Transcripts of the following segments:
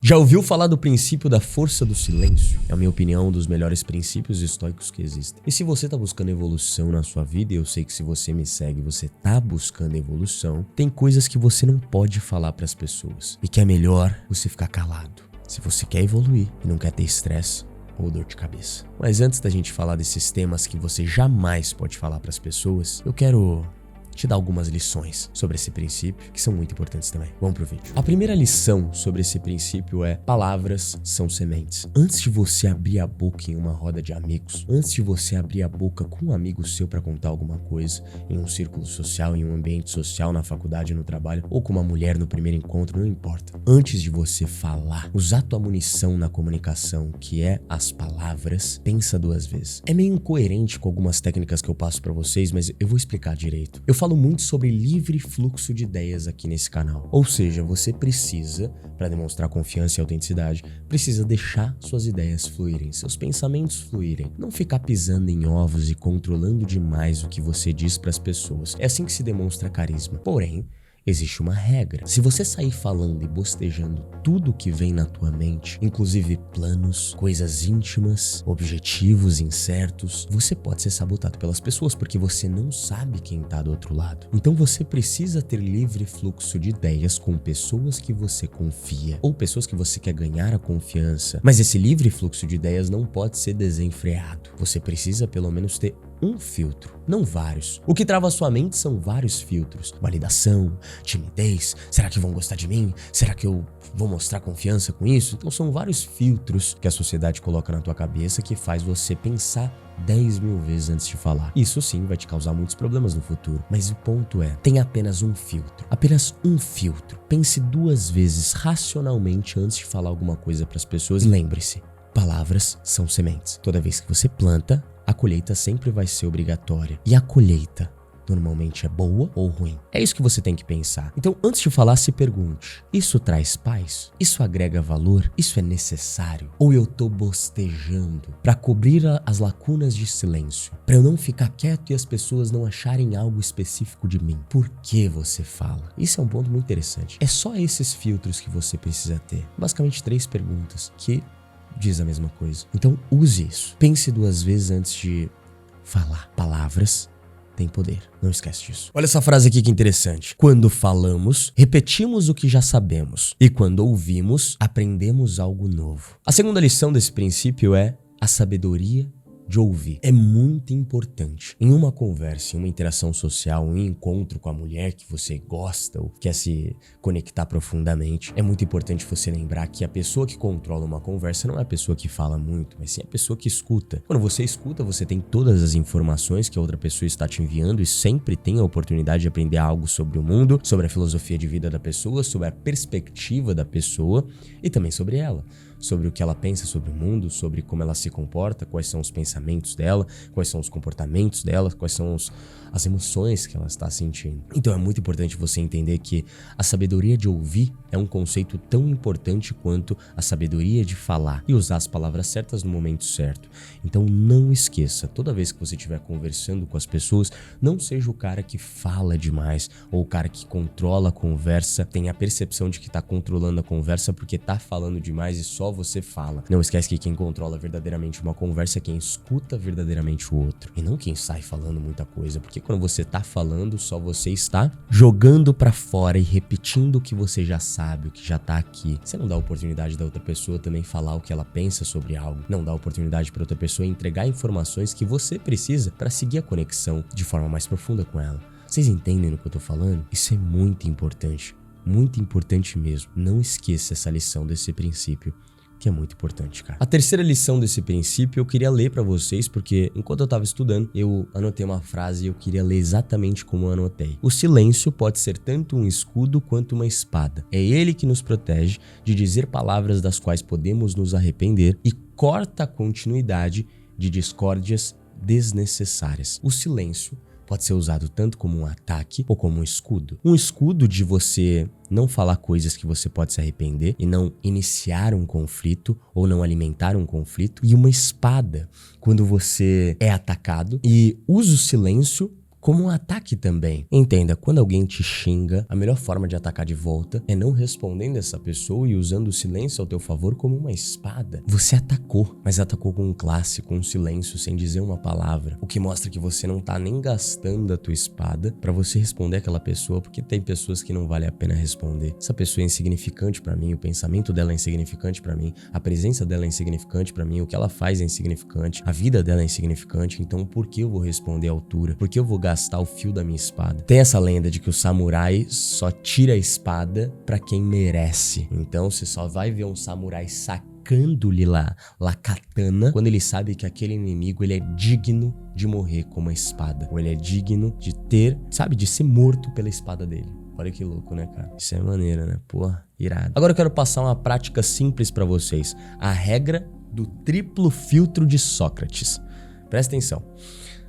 Já ouviu falar do princípio da força do silêncio? É, a minha opinião, um dos melhores princípios estoicos que existem. E se você tá buscando evolução na sua vida, e eu sei que se você me segue, você tá buscando evolução, tem coisas que você não pode falar pras pessoas. E que é melhor você ficar calado. Se você quer evoluir e não quer ter estresse ou dor de cabeça. Mas antes da gente falar desses temas que você jamais pode falar pras pessoas, eu quero te dar algumas lições sobre esse princípio que são muito importantes também. Vamos pro vídeo. A primeira lição sobre esse princípio é: palavras são sementes. Antes de você abrir a boca em uma roda de amigos, antes de você abrir a boca com um amigo seu pra contar alguma coisa, em um círculo social, em um ambiente social, na faculdade, no trabalho, ou com uma mulher no primeiro encontro, não importa. Antes de você falar, usar tua munição na comunicação, que é as palavras, pensa duas vezes. É meio incoerente com algumas técnicas que eu passo pra vocês, mas eu vou explicar direito. Eu falo muito sobre livre fluxo de ideias aqui nesse canal. Ou seja, você precisa, para demonstrar confiança e autenticidade, precisa deixar suas ideias fluírem, seus pensamentos fluírem. Não ficar pisando em ovos e controlando demais o que você diz para as pessoas. É assim que se demonstra carisma. Porém, existe uma regra. Se você sair falando e bostejando tudo que vem na tua mente, inclusive planos, coisas íntimas, objetivos incertos, você pode ser sabotado pelas pessoas porque você não sabe quem tá do outro lado. Então você precisa ter livre fluxo de ideias com pessoas que você confia ou pessoas que você quer ganhar a confiança. Mas esse livre fluxo de ideias não pode ser desenfreado. Você precisa pelo menos ter um filtro, não vários. O que trava sua mente são vários filtros. Validação, timidez, será que vão gostar de mim? Será que eu vou mostrar confiança com isso? Então são vários filtros que a sociedade coloca na tua cabeça que faz você pensar 10 mil vezes antes de falar. Isso sim vai te causar muitos problemas no futuro. Mas o ponto é, tem apenas um filtro. Apenas um filtro. Pense duas vezes racionalmente antes de falar alguma coisa para as pessoas. Lembre-se, palavras são sementes. Toda vez que você planta, a colheita sempre vai ser obrigatória. E a colheita normalmente é boa ou ruim? É isso que você tem que pensar. Então, antes de falar, se pergunte: isso traz paz? Isso agrega valor? Isso é necessário? Ou eu tô bostejando para cobrir as lacunas de silêncio? Para eu não ficar quieto e as pessoas não acharem algo específico de mim? Por que você fala? Isso é um ponto muito interessante. É só esses filtros que você precisa ter. Basicamente 3 perguntas que diz a mesma coisa. Então use isso. Pense duas vezes antes de falar. Palavras têm poder. Não esquece disso. Olha essa frase aqui que interessante. Quando falamos, repetimos o que já sabemos. E quando ouvimos, aprendemos algo novo. A segunda lição desse princípio é a sabedoria de ouvir. É muito importante. Em uma conversa, em uma interação social, um encontro com a mulher que você gosta ou quer se conectar profundamente, é muito importante você lembrar que a pessoa que controla uma conversa não é a pessoa que fala muito, mas sim a pessoa que escuta. Quando você escuta, você tem todas as informações que a outra pessoa está te enviando e sempre tem a oportunidade de aprender algo sobre o mundo, sobre a filosofia de vida da pessoa, sobre a perspectiva da pessoa e também sobre ela. Sobre o que ela pensa sobre o mundo, sobre como ela se comporta, quais são os pensamentos dela, quais são os comportamentos dela, quais são as emoções que ela está sentindo. Então é muito importante você entender que a sabedoria de ouvir é um conceito tão importante quanto a sabedoria de falar e usar as palavras certas no momento certo. Então não esqueça, toda vez que você estiver conversando com as pessoas, não seja o cara que fala demais ou o cara que controla a conversa, tem a percepção de que está controlando a conversa porque está falando demais e só você fala. Não esquece que quem controla verdadeiramente uma conversa é quem escuta verdadeiramente o outro e não quem sai falando muita coisa, porque quando você tá falando, só você está jogando pra fora e repetindo o que você já sabe, o que já tá aqui. Você não dá oportunidade da outra pessoa também falar o que ela pensa sobre algo. Não dá oportunidade pra outra pessoa entregar informações que você precisa pra seguir a conexão de forma mais profunda com ela. Vocês entendem no que eu tô falando? Isso é muito importante mesmo. Não esqueça essa lição desse princípio, que é muito importante, cara. A terceira lição desse princípio eu queria ler pra vocês, porque enquanto eu tava estudando, eu anotei uma frase e eu queria ler exatamente como eu anotei. O silêncio pode ser tanto um escudo quanto uma espada. É ele que nos protege de dizer palavras das quais podemos nos arrepender e corta a continuidade de discórdias desnecessárias. O silêncio pode ser usado tanto como um ataque ou como um escudo. Um escudo de você não falar coisas que você pode se arrepender e não iniciar um conflito ou não alimentar um conflito. E uma espada, quando você é atacado e usa o silêncio como um ataque também. Entenda, quando alguém te xinga, a melhor forma de atacar de volta é não respondendo essa pessoa e usando o silêncio ao teu favor como uma espada. Você atacou, mas atacou com um clássico, um silêncio, sem dizer uma palavra, o que mostra que você não tá nem gastando a tua espada pra você responder aquela pessoa, porque tem pessoas que não vale a pena responder. Essa pessoa é insignificante pra mim, o pensamento dela é insignificante pra mim, a presença dela é insignificante pra mim, o que ela faz é insignificante, a vida dela é insignificante, então por que eu vou responder à altura? Por que eu vou gastar o fio da minha espada? Tem essa lenda de que o samurai só tira a espada pra quem merece. Então você só vai ver um samurai sacando-lhe lá katana quando ele sabe que aquele inimigo ele é digno de morrer com uma espada. Ou ele é digno de ter, sabe, de ser morto pela espada dele. Olha que louco, né, cara? Isso é maneiro, né? Porra, irado. Agora eu quero passar uma prática simples pra vocês. A regra do triplo filtro de Sócrates. Presta atenção.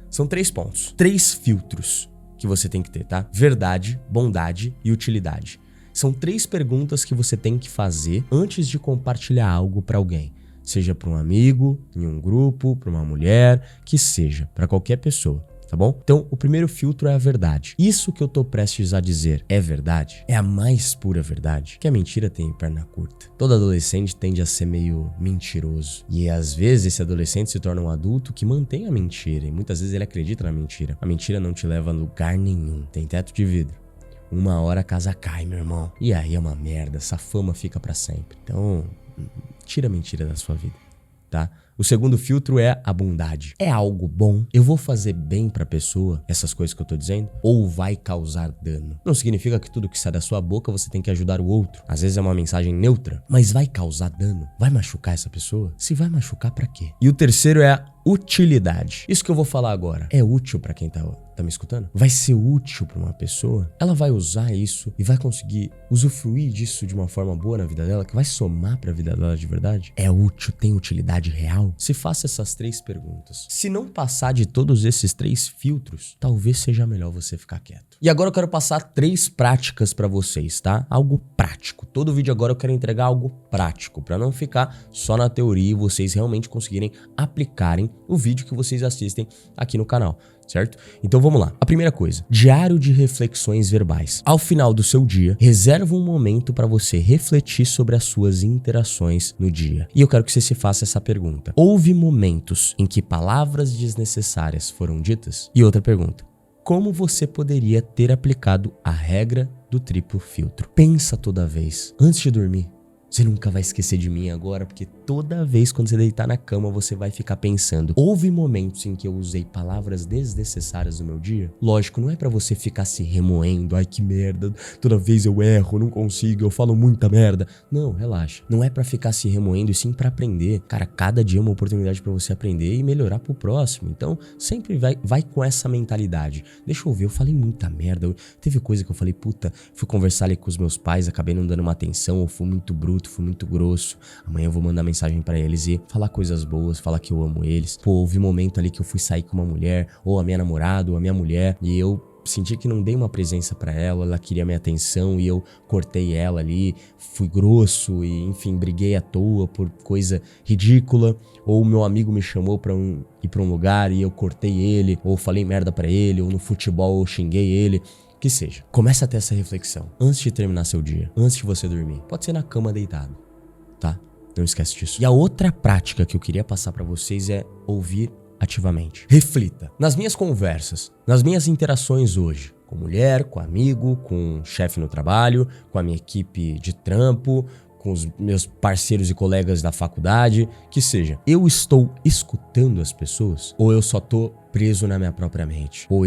São 3 pontos. 3 filtros que você tem que ter, tá? Verdade, bondade e utilidade. São 3 perguntas que você tem que fazer antes de compartilhar algo pra alguém. Seja pra um amigo, em um grupo, pra uma mulher, que seja, pra qualquer pessoa. Tá bom? Então, o primeiro filtro é a verdade. Isso que eu tô prestes a dizer é verdade? É a mais pura verdade? Que a mentira tem perna curta. Todo adolescente tende a ser meio mentiroso. E às vezes esse adolescente se torna um adulto que mantém a mentira. E muitas vezes ele acredita na mentira. A mentira não te leva a lugar nenhum. Tem teto de vidro. Uma hora a casa cai, meu irmão. E aí é uma merda. Essa fama fica pra sempre. Então, tira a mentira da sua vida, tá? O segundo filtro é a bondade. É algo bom? Eu vou fazer bem pra pessoa, essas coisas que eu tô dizendo? Ou vai causar dano? Não significa que tudo que sai da sua boca você tem que ajudar o outro. Às vezes é uma mensagem neutra, mas vai causar dano? Vai machucar essa pessoa? Se vai machucar, pra quê? E o terceiro é a utilidade. Isso que eu vou falar agora é útil pra quem tá me escutando? Vai ser útil pra uma pessoa? Ela vai usar isso e vai conseguir usufruir disso de uma forma boa na vida dela, que vai somar pra vida dela de verdade? É útil? Tem utilidade real? Se faça essas 3 perguntas. Se não passar de todos esses 3 filtros, talvez seja melhor você ficar quieto. E agora eu quero passar 3 práticas pra vocês, tá? Algo prático. Todo vídeo agora eu quero entregar algo prático, pra não ficar só na teoria e vocês realmente conseguirem aplicarem o vídeo que vocês assistem aqui no canal, certo? Então vamos lá. A primeira coisa, diário de reflexões verbais. Ao final do seu dia, reserva um momento para você refletir sobre as suas interações no dia. E eu quero que você se faça essa pergunta. Houve momentos em que palavras desnecessárias foram ditas? E outra pergunta, como você poderia ter aplicado a regra do triplo filtro? Pensa toda vez, antes de dormir. Você nunca vai esquecer de mim agora, porque toda vez quando você deitar na cama, você vai ficar pensando, houve momentos em que eu usei palavras desnecessárias no meu dia? Lógico, não é pra você ficar se remoendo, ai que merda, toda vez eu erro, não consigo, eu falo muita merda. Não, relaxa. Não é pra ficar se remoendo, e sim pra aprender. Cara, cada dia é uma oportunidade pra você aprender e melhorar pro próximo. Então, sempre vai com essa mentalidade. Deixa eu ver, eu falei muita merda. Teve coisa que eu falei, puta, fui conversar ali com os meus pais, acabei não dando uma atenção, ou fui muito bruto, fui muito grosso. Amanhã eu vou mandar mensagem pra eles e falar coisas boas, falar que eu amo eles. Pô, houve um momento ali que eu fui sair com uma mulher, ou a minha namorada, ou a minha mulher, e eu senti que não dei uma presença pra ela, ela queria minha atenção e eu cortei ela ali, fui grosso e enfim, briguei à toa por coisa ridícula, ou meu amigo me chamou pra ir pra um lugar e eu cortei ele, ou falei merda pra ele, ou no futebol eu xinguei ele. Que seja. Começa a ter essa reflexão antes de terminar seu dia, antes de você dormir. Pode ser na cama deitado, tá? Não esquece disso. E a outra prática que eu queria passar pra vocês é ouvir ativamente. Reflita. Nas minhas conversas, nas minhas interações hoje, com mulher, com amigo, com chefe no trabalho, com a minha equipe de trampo, com os meus parceiros e colegas da faculdade, que seja, eu estou escutando as pessoas ou eu só tô preso na minha própria mente? Ou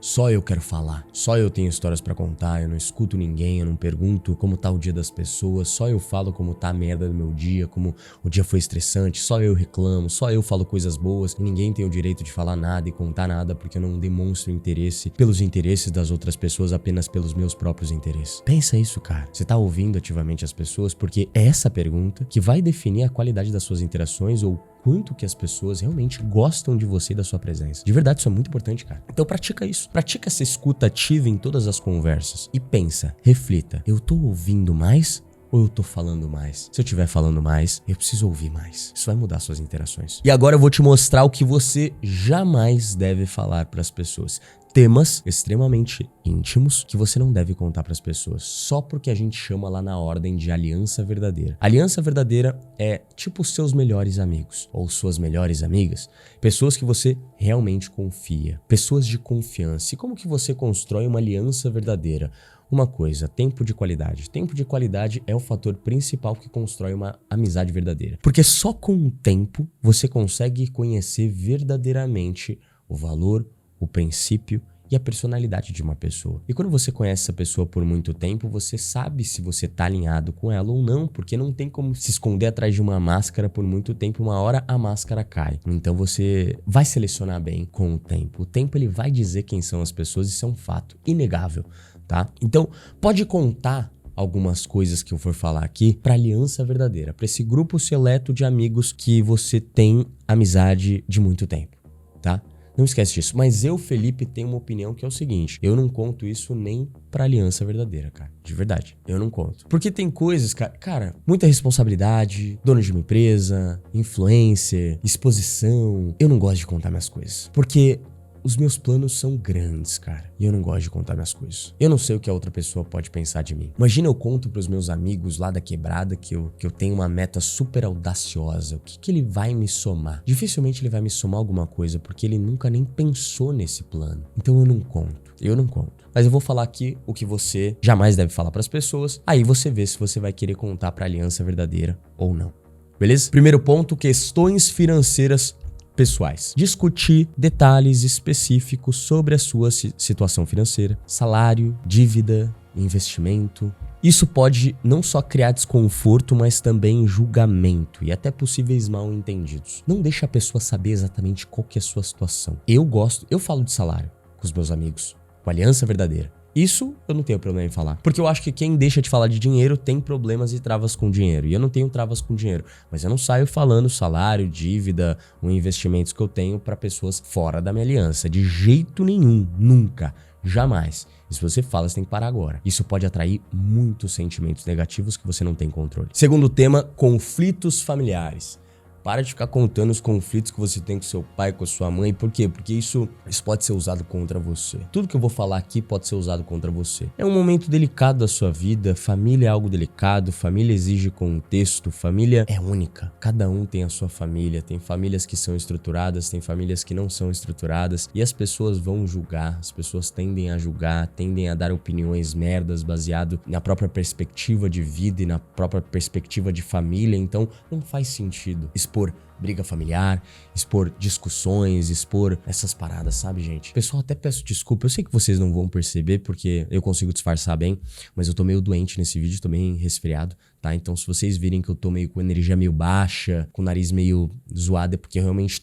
só eu quero falar, só eu tenho histórias pra contar, eu não escuto ninguém, eu não pergunto como tá o dia das pessoas, só eu falo como tá a merda do meu dia, como o dia foi estressante, só eu reclamo, só eu falo coisas boas e ninguém tem o direito de falar nada e contar nada porque eu não demonstro interesse pelos interesses das outras pessoas, apenas pelos meus próprios interesses. Pensa isso, cara. Você tá ouvindo ativamente as pessoas? Porque é essa pergunta que vai definir a qualidade das suas interações ou quanto que as pessoas realmente gostam de você e da sua presença. De verdade, isso é muito importante, cara. Então pratica isso. Pratica essa escuta ativa em todas as conversas. E pensa, reflita. Eu tô ouvindo mais ou eu tô falando mais? Se eu estiver falando mais, eu preciso ouvir mais. Isso vai mudar suas interações. E agora eu vou te mostrar o que você jamais deve falar pras pessoas. temas extremamente íntimos que você não deve contar pras pessoas, só porque a gente chama lá na ordem de aliança verdadeira. Aliança verdadeira é tipo seus melhores amigos ou suas melhores amigas, pessoas que você realmente confia, pessoas de confiança. E como que você constrói uma aliança verdadeira? Uma coisa, tempo de qualidade. Tempo de qualidade é o fator principal que constrói uma amizade verdadeira. Porque só com o tempo você consegue conhecer verdadeiramente o valor, o princípio e a personalidade de uma pessoa. E quando você conhece essa pessoa por muito tempo, você sabe se você tá alinhado com ela ou não, porque não tem como se esconder atrás de uma máscara por muito tempo. Uma hora a máscara cai. Então você vai selecionar bem com o tempo. O tempo ele vai dizer quem são as pessoas, isso é um fato inegável, tá? Então pode contar algumas coisas que eu for falar aqui para aliança verdadeira, para esse grupo seleto de amigos que você tem amizade de muito tempo, tá? Não esquece disso. Mas eu, Felipe, tenho uma opinião que é o seguinte. Eu não conto isso nem pra aliança verdadeira, cara. De verdade. Eu não conto. Porque tem coisas, cara, muita responsabilidade, dono de uma empresa, influencer, exposição. Eu não gosto de contar minhas coisas. Porque os meus planos são grandes, cara. E eu não gosto de contar minhas coisas. Eu não sei o que a outra pessoa pode pensar de mim. Imagina eu conto pros meus amigos lá da quebrada que eu tenho uma meta super audaciosa. O que ele vai me somar? Dificilmente ele vai me somar alguma coisa, porque ele nunca nem pensou nesse plano. Então eu não conto. Eu não conto. Mas eu vou falar aqui o que você jamais deve falar pras pessoas. Aí você vê se você vai querer contar pra aliança verdadeira ou não. Beleza? Primeiro ponto, questões financeiras pessoais. Discutir detalhes específicos sobre a sua situação financeira, salário, dívida, investimento. Isso pode não só criar desconforto, mas também julgamento e até possíveis mal-entendidos. Não deixa a pessoa saber exatamente qual que é a sua situação. Eu falo de salário com os meus amigos, com aliança verdadeira. Isso eu não tenho problema em falar. Porque eu acho que quem deixa de falar de dinheiro tem problemas e travas com dinheiro. E eu não tenho travas com dinheiro. Mas eu não saio falando salário, dívida ou investimentos que eu tenho para pessoas fora da minha aliança. De jeito nenhum. Nunca. Jamais. E se você fala, você tem que parar agora. Isso pode atrair muitos sentimentos negativos que você não tem controle. Segundo tema, conflitos familiares. Para de ficar contando os conflitos que você tem com seu pai, com a sua mãe. Por quê? Porque isso pode ser usado contra você. Tudo que eu vou falar aqui pode ser usado contra você. É um momento delicado da sua vida. Família é algo delicado. Família exige contexto. Família é única. Cada um tem a sua família. Tem famílias que são estruturadas, tem famílias que não são estruturadas. E as pessoas vão julgar. As pessoas tendem a julgar, tendem a dar opiniões merdas baseado na própria perspectiva de vida e na própria perspectiva de família. Então, não faz sentido expor briga familiar, expor discussões, expor essas paradas, sabe, gente? Pessoal, até peço desculpa, eu sei que vocês não vão perceber porque eu consigo disfarçar bem, mas eu tô meio doente nesse vídeo, tô meio resfriado, tá? Então se vocês virem que eu tô meio com energia meio baixa, com o nariz meio zoado, é porque eu realmente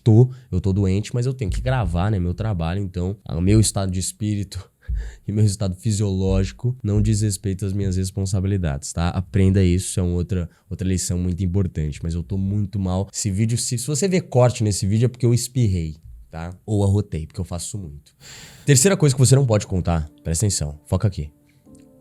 eu tô doente, mas eu tenho que gravar, né, meu trabalho, então o meu estado de espírito e meu estado fisiológico não diz respeito às minhas responsabilidades, tá? Aprenda isso, é uma outra lição muito importante, mas eu tô muito mal. Esse vídeo, se você ver corte nesse vídeo é porque eu espirrei, tá? Ou arrotei, porque eu faço isso muito. Terceira coisa que você não pode contar, presta atenção, foca aqui.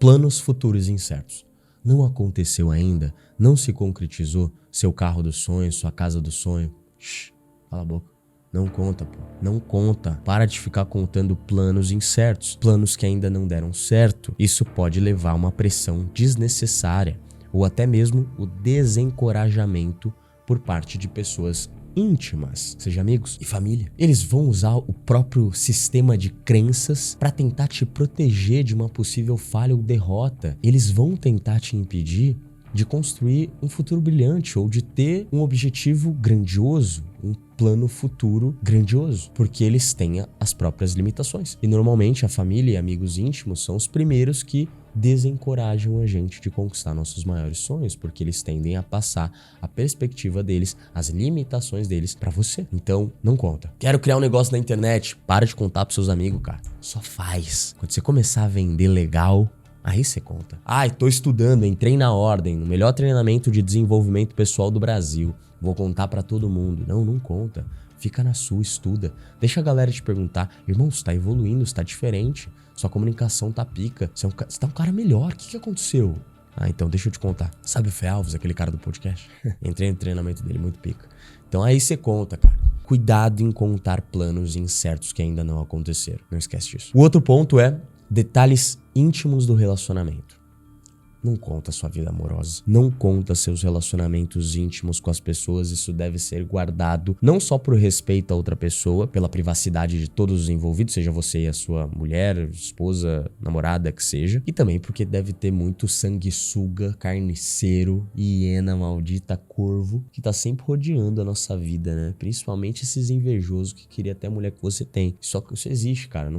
Planos futuros incertos. Não aconteceu ainda, não se concretizou seu carro do sonho, sua casa do sonho. Shhh, cala a boca. Não conta, pô. Não conta. Para de ficar contando planos incertos. Planos que ainda não deram certo. Isso pode levar a uma pressão desnecessária ou até mesmo o desencorajamento por parte de pessoas íntimas, seja amigos e família. Eles vão usar o próprio sistema de crenças para tentar te proteger de uma possível falha ou derrota. Eles vão tentar te impedir de construir um futuro brilhante ou de ter um objetivo grandioso, um plano futuro grandioso, porque eles têm as próprias limitações. E normalmente a família e amigos íntimos são os primeiros que desencorajam a gente de conquistar nossos maiores sonhos, porque eles tendem a passar a perspectiva deles, as limitações deles pra você. Então, não conta. Quero criar um negócio na internet, para de contar pros seus amigos, cara. Só faz. Quando você começar a vender legal, aí você conta. Tô estudando, entrei na ordem, no melhor treinamento de desenvolvimento pessoal do Brasil. Vou contar pra todo mundo. Não conta. Fica na sua, estuda. Deixa a galera te perguntar, irmão, você tá evoluindo, você tá diferente. Sua comunicação tá pica. Você tá um cara melhor, o que aconteceu? Então deixa eu te contar. Sabe o Fê Alves, aquele cara do podcast? Entrei no treinamento dele, muito pica. Então aí você conta, cara. Cuidado em contar planos incertos que ainda não aconteceram. Não esquece disso. O outro ponto é detalhes íntimos do relacionamento. Não conta sua vida amorosa, não conta seus relacionamentos íntimos com as pessoas, isso deve ser guardado não só por respeito a outra pessoa, pela privacidade de todos os envolvidos, seja você e a sua mulher, esposa, namorada, que seja, e também porque deve ter muito sanguessuga, carniceiro, hiena maldita, corvo, que tá sempre rodeando a nossa vida, né? Principalmente esses invejosos que queria até a mulher que você tem. Só que isso existe, cara, você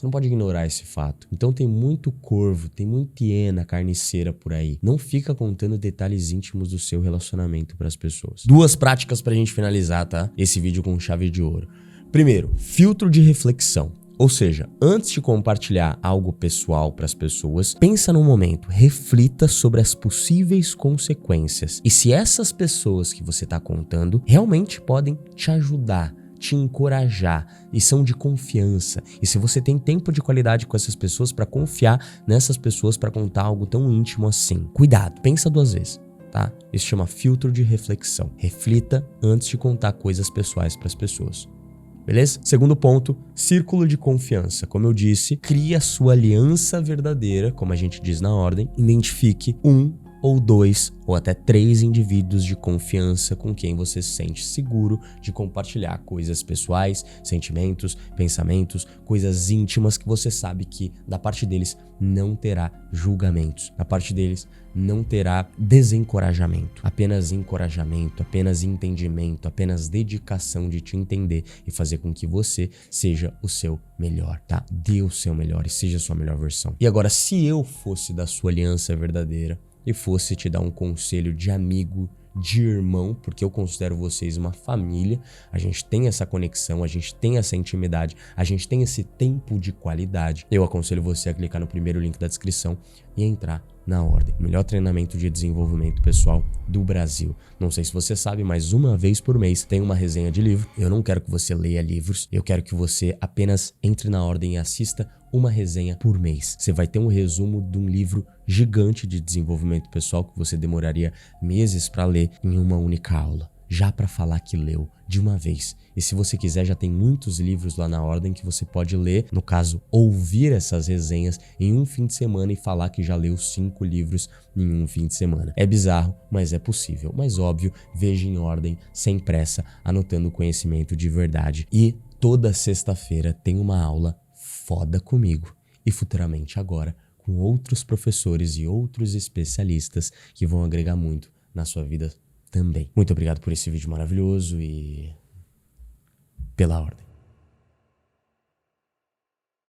não pode ignorar esse fato. Então tem muito corvo, tem muita hiena, carniceiro por aí. Não fica contando detalhes íntimos do seu relacionamento para as pessoas. 2 práticas pra gente finalizar, tá? Esse vídeo com chave de ouro. Primeiro, filtro de reflexão. Ou seja, antes de compartilhar algo pessoal para as pessoas, pensa no momento, reflita sobre as possíveis consequências e se essas pessoas que você está contando realmente podem te ajudar, te encorajar e são de confiança. E se você tem tempo de qualidade com essas pessoas para confiar nessas pessoas para contar algo tão íntimo assim. Cuidado, pensa 2 vezes, tá? Isso chama filtro de reflexão. Reflita antes de contar coisas pessoais para as pessoas. Beleza? Segundo ponto, círculo de confiança. Como eu disse, crie a sua aliança verdadeira, como a gente diz na ordem. Identifique 1 ou 2 ou até 3 indivíduos de confiança com quem você se sente seguro de compartilhar coisas pessoais, sentimentos, pensamentos, coisas íntimas que você sabe que da parte deles não terá julgamentos, da parte deles não terá desencorajamento, apenas encorajamento, apenas entendimento, apenas dedicação de te entender e fazer com que você seja o seu melhor, tá? Dê o seu melhor e seja a sua melhor versão. E agora, se eu fosse da sua aliança verdadeira e fosse te dar um conselho de amigo, de irmão, porque eu considero vocês uma família, a gente tem essa conexão, a gente tem essa intimidade, a gente tem esse tempo de qualidade, eu aconselho você a clicar no primeiro link da descrição e entrar na ordem. Melhor treinamento de desenvolvimento pessoal do Brasil. Não sei se você sabe, mas uma vez por mês tem uma resenha de livro. Eu não quero que você leia livros, eu quero que você apenas entre na ordem e assista uma resenha por mês. Você vai ter um resumo de um livro gigante de desenvolvimento pessoal que você demoraria meses para ler em uma única aula. Já para falar que leu de uma vez. E se você quiser, já tem muitos livros lá na ordem que você pode ler, no caso, ouvir essas resenhas em um fim de semana e falar que já leu 5 livros em um fim de semana. É bizarro, mas é possível. Mas óbvio, veja em ordem, sem pressa, anotando conhecimento de verdade. E toda sexta-feira tem uma aula foda comigo. E futuramente agora, com outros professores e outros especialistas que vão agregar muito na sua vida também. Muito obrigado por esse vídeo maravilhoso e pela ordem.